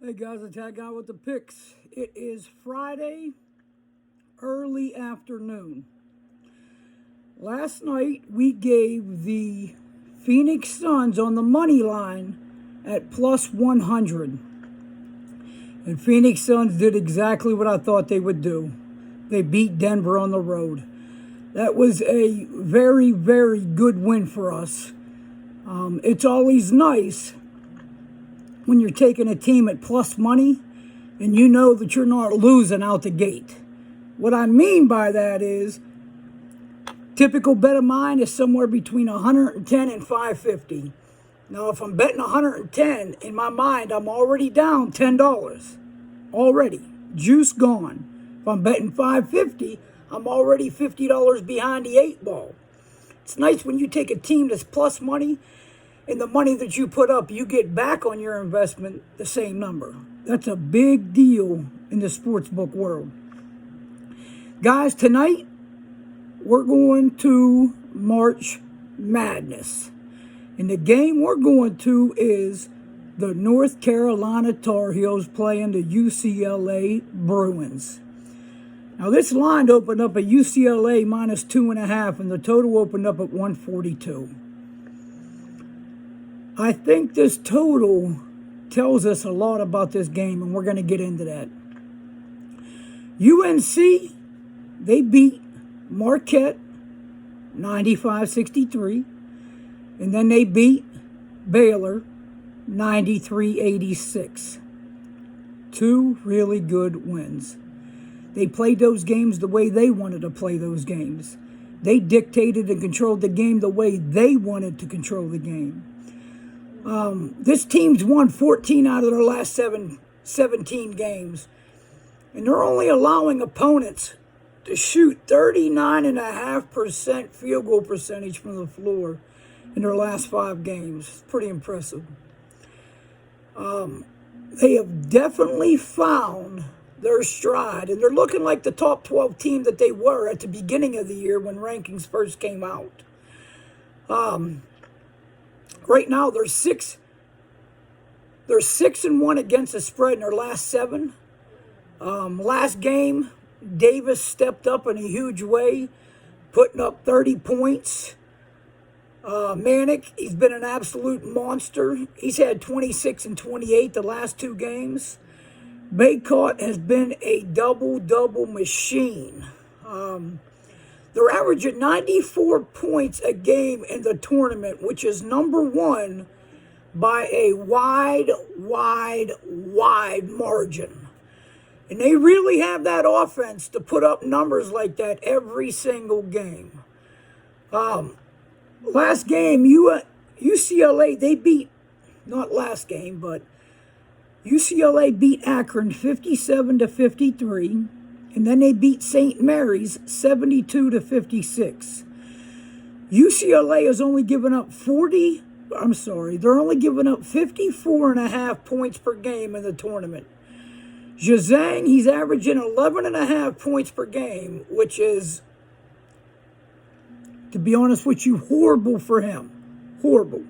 Hey guys, it's Tag Guy with the picks. It is Friday, early afternoon. Last night we gave the Phoenix Suns on the money line at plus 100. And Phoenix Suns did exactly what I thought they would do. They beat Denver on the road. That was a very, very good win for us. It's always nice when you're taking a team at plus money and you know that you're not losing out the gate. What I mean by that is, typical bet of mine is somewhere between 110 and 550. Now, if I'm betting 110, in my mind, I'm already down $10. Already. Juice gone. If I'm betting 550, I'm already $50 behind the 8 ball. It's nice when you take a team that's plus money and the money that you put up, you get back on your investment the same number. That's a big deal in the sportsbook world. Guys, tonight, we're going to March Madness. And the game we're going to is the North Carolina Tar Heels playing the UCLA Bruins. Now, this line opened up at UCLA minus 2.5, and the total opened up at 142. I think this total tells us a lot about this game, and we're going to get into that. UNC, they beat Marquette 95-63, and then they beat Baylor 93-86. Two really good wins. They played those games the way they wanted to play those games. They dictated and controlled the game the way they wanted to control the game. This team's won 14 out of their last 17 games, and they're only allowing opponents to shoot 39.5% field goal percentage from the floor in their last 5 games. It's pretty impressive. They have definitely found their stride, and they're looking like the top 12 team that they were at the beginning of the year when rankings first came out. Right now, they're 6-1 against the spread in their last 7. Last game, Davis stepped up in a huge way, putting up 30 points. Manic, he's been an absolute monster. He's had 26 and 28 the last 2 games. Baycott has been a double-double machine. They're averaging 94 points a game in the tournament, which is number 1 by a wide margin. And they really have that offense to put up numbers like that every single game. Last game, UCLA, they beat, not last game, but UCLA beat Akron 57-53. And then they beat St. Mary's 72-56. UCLA has only given up they're only giving up 54.5 points per game in the tournament. Zhang, he's averaging 11.5 points per game, which is, to be honest with you, horrible for him. Horrible.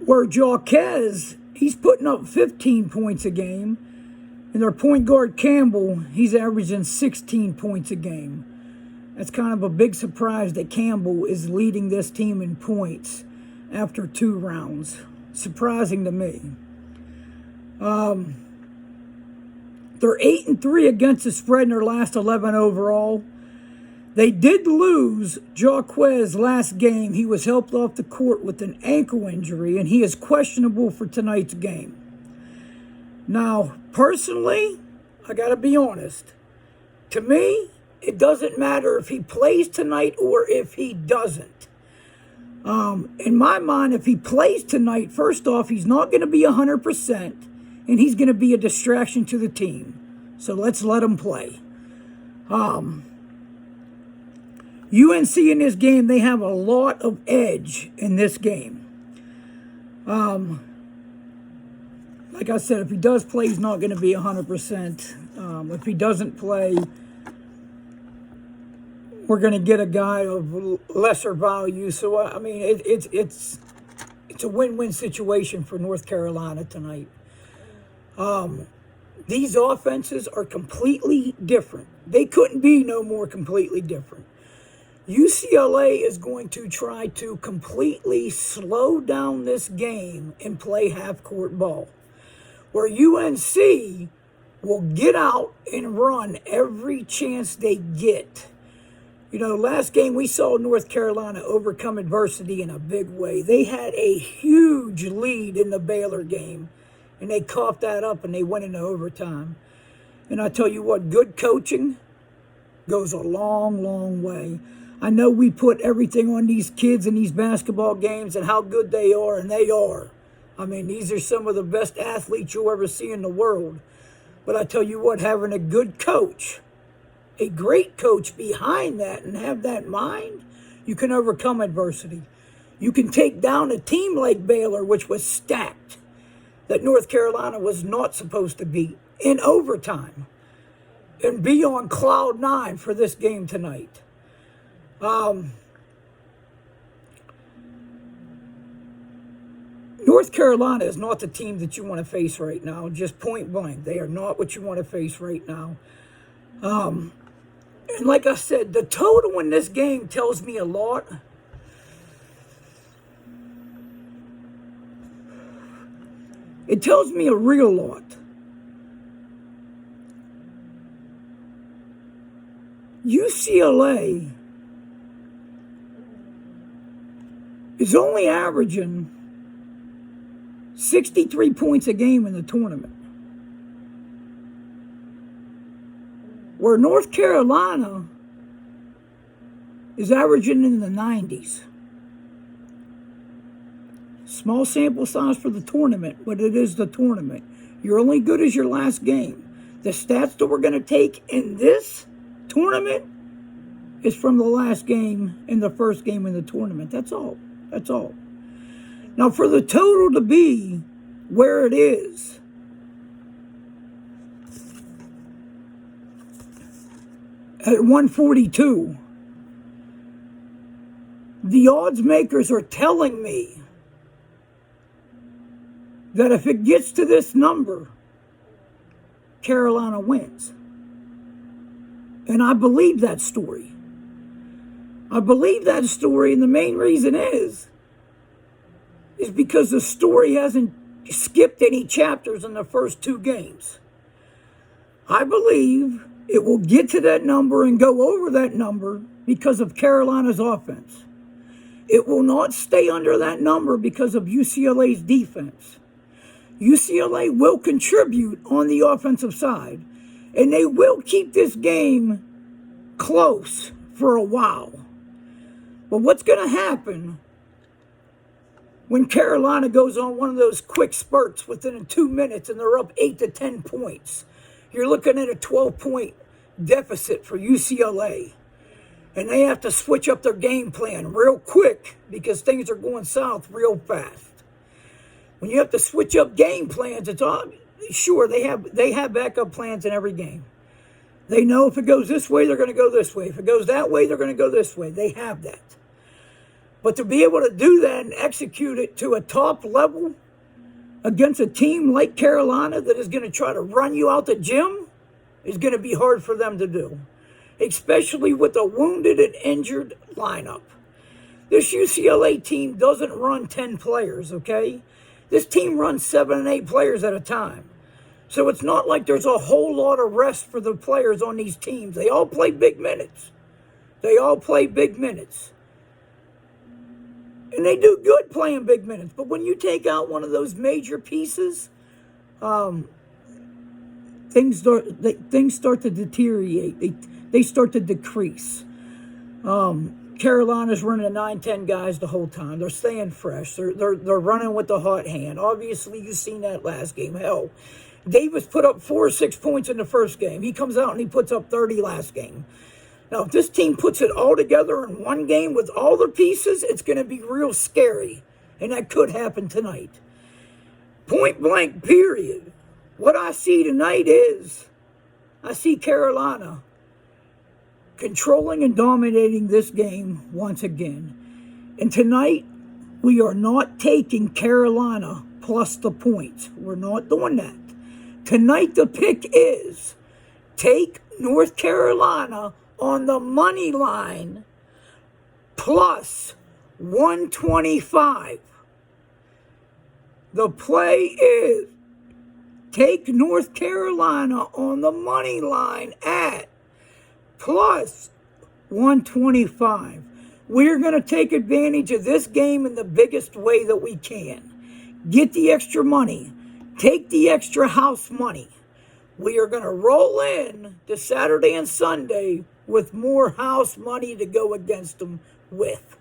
Where Jaquez, he's putting up 15 points a game. And their point guard, Campbell, he's averaging 16 points a game. That's kind of a big surprise that Campbell is leading this team in points after 2 rounds. Surprising to me. They're 8-3 against the spread in their last 11 overall. They did lose Jaquez last game. He was helped off the court with an ankle injury, and he is questionable for tonight's game. Now, personally, I got to be honest. To me, it doesn't matter if he plays tonight or if he doesn't. In my mind, if he plays tonight, first off, he's not going to be 100%, and he's going to be a distraction to the team. So let's let him play. UNC in this game, they have a lot of edge in this game. Like I said, if he does play, he's not going to be 100%. If he doesn't play, we're going to get a guy of lesser value. So, I mean, it's It's a win-win situation for North Carolina tonight. These offenses are completely different. They couldn't be no more completely different. UCLA is going to try to completely slow down this game and play half-court ball, where UNC will get out and run every chance they get. You know, last game we saw North Carolina overcome adversity in a big way. They had a huge lead in the Baylor game, and they coughed that up and they went into overtime. And I tell you what, good coaching goes a long, long way. I know we put everything on these kids in these basketball games and how good they are, and they are. I mean, these are some of the best athletes you'll ever see in the world. But I tell you what, having a good coach, a great coach behind that and have that mind, you can overcome adversity. You can take down a team like Baylor, which was stacked, that North Carolina was not supposed to beat, in overtime, and be on cloud nine for this game tonight. North Carolina is not the team that you want to face right now, just point blank. They are not what you want to face right now. And like I said, the total in this game tells me a lot. It tells me a real lot. UCLA is only averaging 63 points a game in the tournament, where North Carolina is averaging in the 90s. Small sample size for the tournament, but it is the tournament. You're only good as your last game. The stats that we're going to take in this tournament is from the last game and the first game in the tournament. That's all. That's all. Now, for the total to be where it is, at 142, the odds makers are telling me that if it gets to this number, Carolina wins. And I believe that story. I believe that story, and the main reason is because the story hasn't skipped any chapters in the first two games. I believe it will get to that number and go over that number because of Carolina's offense. It will not stay under that number because of UCLA's defense. UCLA will contribute on the offensive side, and they will keep this game close for a while. But what's going to happen when Carolina goes on one of those quick spurts within 2 minutes and they're up 8 to 10 points? You're looking at a 12-point deficit for UCLA. And they have to switch up their game plan real quick because things are going south real fast. When you have to switch up game plans, it's all, sure, they have backup plans in every game. They know if it goes this way, they're going to go this way. If it goes that way, they're going to go this way. They have that. But to be able to do that and execute it to a top level against a team like Carolina that is going to try to run you out the gym is going to be hard for them to do, especially with a wounded and injured lineup. This UCLA team doesn't run 10 players, okay? This team runs 7 and 8 players at a time. So it's not like there's a whole lot of rest for the players on these teams. They all play big minutes. They all play big minutes. And they do good playing big minutes. But when you take out one of those major pieces, things start to deteriorate. They start to decrease. Carolina's running 9-10 guys the whole time. They're staying fresh. They're running with the hot hand. Obviously, you've seen that last game. Hell, Davis put up 4 or 6 points in the first game. He comes out and he puts up 30 last game. Now, if this team puts it all together in one game with all the pieces, it's going to be real scary. And that could happen tonight. Point blank, period. What I see tonight is I see Carolina controlling and dominating this game once again. And tonight, We are not taking Carolina plus the points. We're not doing that. Tonight the pick is take North Carolina on the money line plus 125. The play is take North Carolina on the money line at plus 125. We're going to take advantage of this game in the biggest way that we can. Get the extra money. Take the extra house money. We are going to roll in to Saturday and Sunday with more house money to go against them with.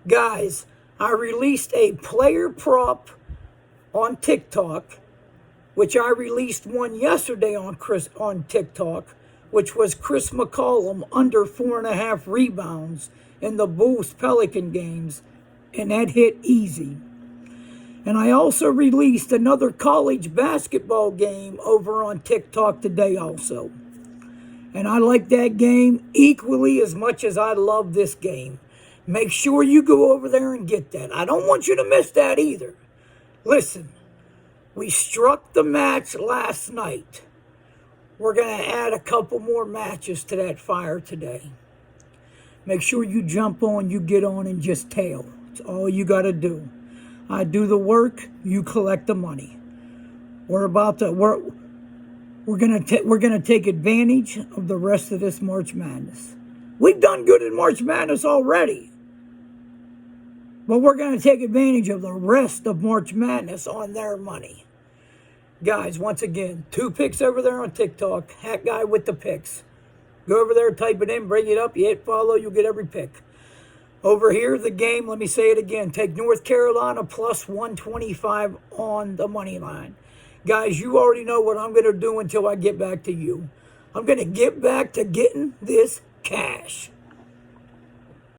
Guys, I released a player prop on TikTok, which I released one yesterday on TikTok, which was Chris McCollum under 4.5 rebounds in the Bulls-Pelican games, and that hit easy. And I also released another college basketball game over on TikTok today also. And I like that game equally as much as I love this game. Make sure you go over there and get that. I don't want you to miss that either. Listen, we struck the match last night. We're going to add a couple more matches to that fire today. Make sure you jump on, you get on, and just tail. It's all you got to do. I do the work, you collect the money. We're gonna take advantage of the rest of this March Madness. We've done good in March Madness already, but we're gonna take advantage of the rest of March Madness on their money. Guys, once again, 2 picks over there on TikTok. Hat Guy with the picks. Go over there, type it in, bring it up. You hit follow, you'll get every pick. Over here, the game, let me say it again. Take North Carolina plus 125 on the money line. Guys, you already know what I'm going to do until I get back to you. I'm going to get back to getting this cash.